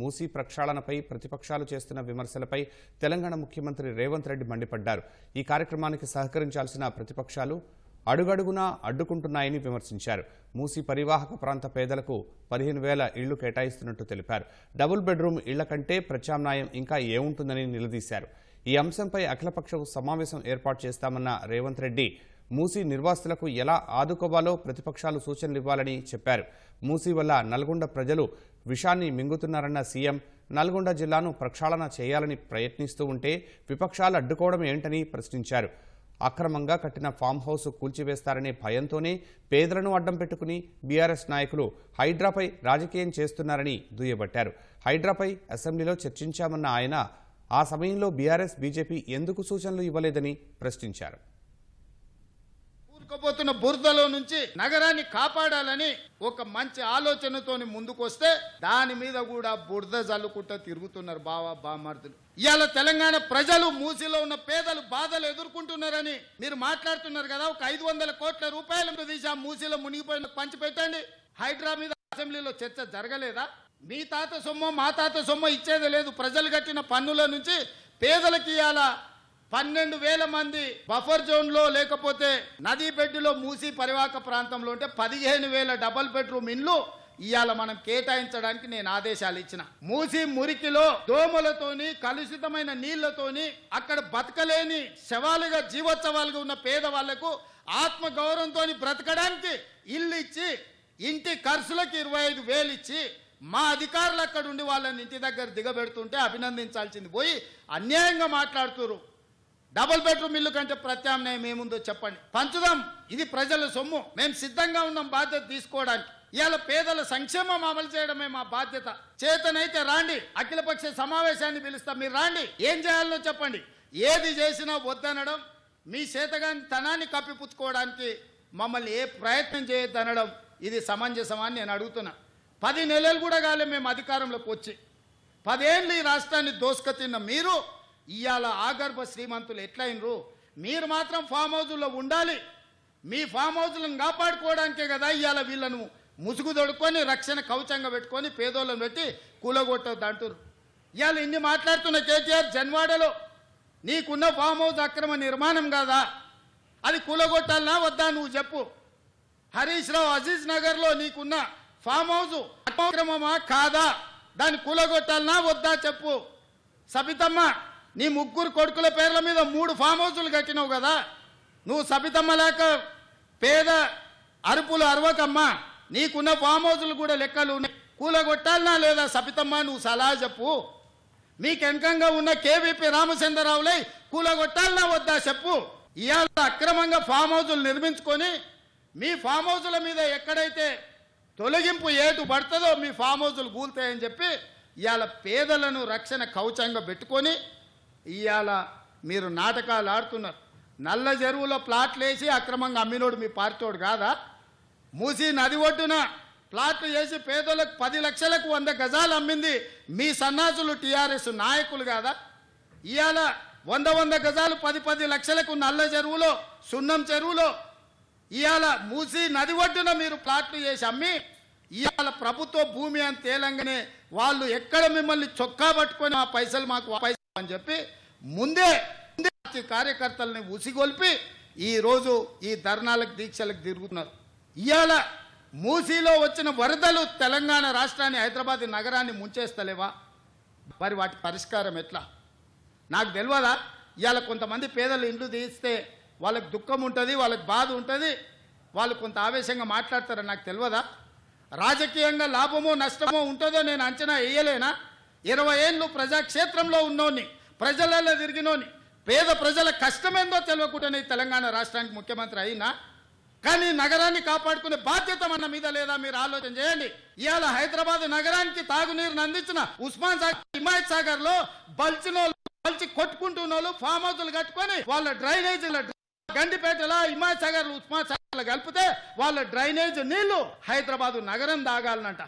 మూసీ ప్రక్షాళనపై ప్రతిపక్షాలు చేస్తున్న విమర్శలపై తెలంగాణ ముఖ్యమంత్రి రేవంత్ రెడ్డి మండిపడ్డారు. ఈ కార్యక్రమానికి సహకరించాల్సిన ప్రతిపక్షాలు అడుగడుగునా అడ్డుకుంటున్నాయని విమర్శించారు. మూసీ పరివాహక ప్రాంత పేదలకు 15,000 ఇళ్లు కేటాయిస్తున్నట్టు తెలిపారు. డబుల్ బెడ్రూమ్ ఇళ్ల కంటే ప్రత్యామ్నాయం ఇంకా ఏముంటుందని నిలదీశారు. ఈ అంశంపై అఖిలపక్ష సమావేశం ఏర్పాటు చేస్తామన్న రేవంత్ రెడ్డి మూసీ నిర్వాసితులకు ఎలా ఆదుకోవాలో ప్రతిపక్షాలు సూచనలు ఇవ్వాలని చెప్పారు. మూసీ వల్ల నల్గొండ ప్రజలు విషాన్ని మింగుతున్నారన్న సీఎం నల్గొండ జిల్లాను ప్రక్షాళన చేయాలని ప్రయత్నిస్తూ ఉంటే విపక్షాలు అడ్డుకోవడం ఏంటని ప్రశ్నించారు. అక్రమంగా కట్టిన ఫామ్ హౌస్ కూల్చివేస్తారనే భయంతోనే పేదలను అడ్డం పెట్టుకుని బీఆర్ఎస్ నాయకులు హైడ్రాపై రాజకీయం చేస్తున్నారని దుయ్యబట్టారు. హైడ్రాపై అసెంబ్లీలో చర్చించామన్న ఆయన ఆ సమయంలో బీఆర్ఎస్ బీజేపీ ఎందుకు సూచనలు ఇవ్వలేదని ప్రశ్నించారు. కూరుకుపోతున్న బురదలో నుంచి నగరాన్ని కాపాడాలని ఒక మంచి ఆలోచనతోని ముందుకొస్తే దాని మీద కూడా బురద జల్లుకుంటూ తిరుగుతున్నారు బామర్దులు. ఇవాళ తెలంగాణ ప్రజలు మూసీలో ఉన్న పేదలు బాధలు ఎదుర్కొంటున్నారని మీరు మాట్లాడుతున్నారు కదా. ఒక 500 కోట్ల రూపాయలు తీసి ఆ మూసీలో మునిగిపోయిన పంచిపెట్టండి. హైడ్రా మీద అసెంబ్లీలో చర్చ జరగలేదా? మీ తాత సొమ్ము మా తాత సొమ్ము ఇచ్చేది లేదు. ప్రజలు కట్టిన పన్నుల నుంచి పేదలకి ఇవాళ 12,000 మంది బఫర్ జోన్ లో లేకపోతే నదీ బెడ్డులో మూసీ పరివాహక ప్రాంతంలో ఉంటే 15,000 డబుల్ బెడ్రూమ్ ఇండ్లు ఇవాళ మనం కేటాయించడానికి నేను ఆదేశాలు ఇచ్చిన. మూసీ మురికిలో దోమలతోని కలుషితమైన నీళ్లతోని అక్కడ బతకలేని శవాలుగా జీవోత్సవాలుగా ఉన్న పేదవాళ్లకు ఆత్మ గౌరవంతో బ్రతకడానికి ఇల్లు ఇచ్చి ఇంటి ఖర్చులకు 25,000 ఇచ్చి మా అధికారులు అక్కడ ఉండి వాళ్ళని ఇంటి దగ్గర దిగబెడుతుంటే అభినందించాల్సింది పోయి అన్యాయంగా మాట్లాడుతున్నారు. డబుల్ బెడ్రూమ్ ఇల్లు కంటే ప్రత్యామ్నాయం ఏముందో చెప్పండి, పంచుదాం. ఇది ప్రజల సొమ్ము, మేము సిద్ధంగా ఉన్నాం బాధ్యత తీసుకోవడానికి. ఇవాళ పేదల సంక్షేమం అమలు చేయడమే మా బాధ్యత. చేతనైతే రాండి, అఖిలపక్ష సమావేశాన్ని పిలుస్తాం, మీరు రాండి, ఏం చేయాలో చెప్పండి. ఏది చేసినా వద్దనడం, మీ చేతగాని తనాన్ని కప్పిపుచ్చుకోవడానికి మమ్మల్ని ఏ ప్రయత్నం చేయొద్దనడం ఇది సమంజసమని నేను అడుగుతున్నా. 10 నెలలు కూడా కాలే మేము అధికారంలోకి వచ్చి. 10 ఏళ్ళు ఈ రాష్ట్రాన్ని దోసుక తిన్న మీరు ఇవాళ ఆగర్భ శ్రీమంతులు ఎట్లయినరు? మీరు మాత్రం ఫామ్ హౌజుల్లో ఉండాలి. మీ ఫామ్ హౌజులను కాపాడుకోవడానికే కదా ఇవాళ వీళ్ళను ముసుగు దొడుకొని రక్షణ కవచంగా పెట్టుకొని పేదోళ్ళను పెట్టి కూలగొట్టొద్దు అంటారు. ఇవాళ ఇన్ని మాట్లాడుతున్న కేటీఆర్ జన్వాడలో నీకున్న ఫామ్ హౌజ్ అక్రమ నిర్మాణం కాదా? అది కూలగొట్టాలనా వద్దా నువ్వు చెప్పు. హరీష్ రావు అజీజ్ నగర్లో నీకున్న ఫామ్ హౌజ్ అక్రమమా కాదా? దాన్ని కూలగొట్టాలనా వద్దా చెప్పు. సబితమ్మ నీ 3 కొడుకుల పేర్ల మీద 3 ఫామ్ హౌజులు కట్టినావు కదా. నువ్వు సబితమ్మ లేక పేద అరుపులు అరవకమ్మా. నీకున్న ఫామ్ హౌజులు కూడా లెక్కలు ఉన్నాయి. కూలగొట్టాలనా లేదా సబితమ్మ నువ్వు సలహా చెప్పు. మీకు వెనకంగా ఉన్న కేవీపీ రామచంద్రరావులై కూలగొట్టాలనా వద్దా చెప్పు. ఇవాళ అక్రమంగా ఫామ్ హౌజులు నిర్మించుకొని మీ ఫామ్ హౌజుల మీద ఎక్కడైతే తొలగింపు ఏటు పడుతుందో మీ ఫామ్ హౌజులు కూలుతాయని చెప్పి ఇవాళ పేదలను రక్షణ కవచంగా పెట్టుకొని ఇవాళ మీరు నాటకాలు ఆడుతున్నారు. నల్ల చెరువులో ప్లాట్లు వేసి అక్రమంగా అమ్మినోడు మీ పార్టీోడు కాదా? మూసీ నది ఒడ్డున ప్లాట్లు వేసి పేదలకు 10 లక్షలకు 100 గజాలు అమ్మింది మీ సన్నాసులు టీఆర్ఎస్ నాయకులు కాదా? ఇవాళ 100 గజాలు 10 లక్షలకు నల్ల చెరువులో సున్నం చెరువులో ఇవాళ మూసీ నది ఒడ్డున మీరు ప్లాట్లు చేసి అమ్మి ఇవాళ ప్రభుత్వ భూమి అని తేలంగానే వాళ్ళు ఎక్కడ మిమ్మల్ని చొక్కా పట్టుకొని ఆ పైసలు మాకు పైసలు అని చెప్పి ముందే కార్యకర్తల్ని ఉసిగొల్పి ఈరోజు ఈ ధర్నాలకు దీక్షలకు తిరుగుతున్నారు. ఇవాళ మూసీలో వచ్చిన వరదలు తెలంగాణ రాష్ట్రాన్ని హైదరాబాద్ నగరాన్ని ముంచేస్తలేవా? మరి వాటి పరిష్కారం ఎట్లా నాకు తెలియదా? ఇవాళ కొంతమంది పేదలు ఇండ్లు తీస్తే వాళ్ళకి దుఃఖం ఉంటుంది, వాళ్ళకి బాధ ఉంటుంది, వాళ్ళు కొంత ఆవేశంగా మాట్లాడతారని నాకు తెలియదా? రాజకీయంగా లాభమో నష్టమో ఉంటుందో నేను అంచనా వేయలేనా? 20 ఏళ్ళు ప్రజాక్షేత్రంలో ఉన్నోని, ప్రజలలో తిరిగినోని, పేద ప్రజల కష్టమేందో తెలియకుండానే తెలంగాణ రాష్ట్రానికి ముఖ్యమంత్రి అయినా. కానీ నగరాన్ని కాపాడుకునే బాధ్యత మన మీద లేదా? మీరు ఆలోచన చేయండి. ఇవాళ హైదరాబాద్ నగరానికి తాగునీరుని అందించిన ఉస్మాన్ సాగర్, హిమాయత్ సాగర్ లో బల్చి కొట్టుకుంటున్న ఫామ్ హౌజులు కట్టుకొని వాళ్ళ డ్రైనేజీల గండిపేటలో హిమాయత్ సాగర్ ఉస్మాన్ సాగర్ కలిపితే వాళ్ళ డ్రైనేజ్ నీళ్లు హైదరాబాద్ నగరం తాగాలనంట.